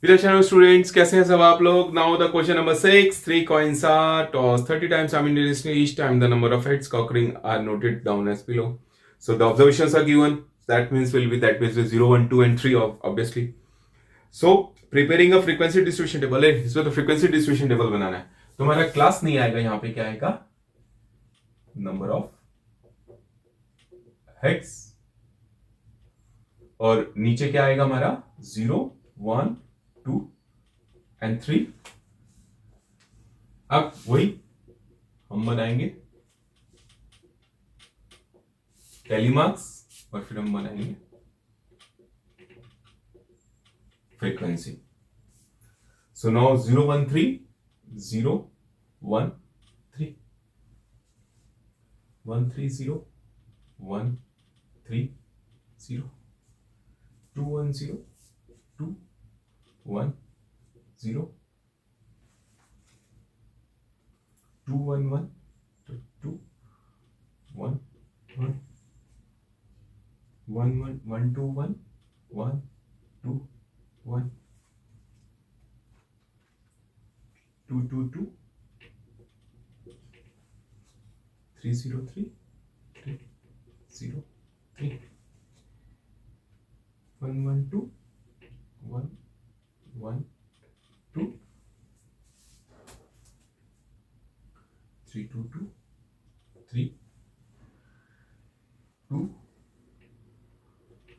Hello students, कैसे हैं सब आप लोग? Now the question number 6. 3 coins are tossed 30 times simultaneously. Each time the number of heads occurring are noted down as below. So the observations are given. That means 0, 1, 2 and 3 obviously. So preparing a frequency distribution table. इसमें तो frequency distribution table बनाना है. तो हमारा class नहीं आएगा, यहाँ पे क्या आएगा? Number of heads. और नीचे क्या आएगा हमारा? 0, 1, 2 and 3. अब वही हम बनाएंगे टैली मार्क्स और फिर हम बनाएंगे frequency. So now 0, 1, 3, 0, 1, 3, 1, 3, 0, 1, 3, 0, 2, 1, 0, 2, 1, 0, 2, 1, 1, 2, 1, 1, 1, 1, 1, 2, 1, 1, 2, 1, 2, 2, 2, 3, 0, 3, 3, 0, 3, 1, 1, 2, 1, 1, 2, 3, 2, 2, 3, 2,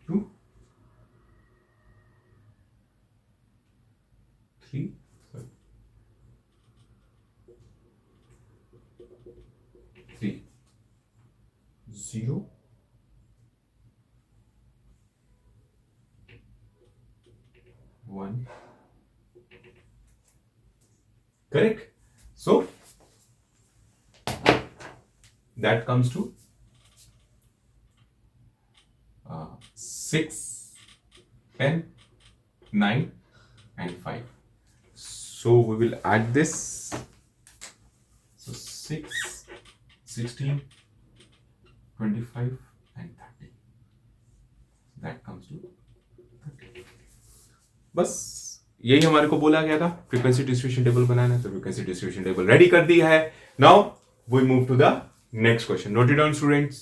2, 3, 3, 0, 1. Correct? So that comes to 6, 10, 9 and 5. So we will add this. So 6, 16, 25 and 30. That comes to 30. बस यही हमारे को बोला गया था. फ्रीक्वेंसी डिस्ट्रीब्यूशन टेबल बनाना है, तो फ्रीक्वेंसी डिस्ट्रीब्यूशन टेबल रेडी कर दिया है. Now we move to the next question. Note it down students.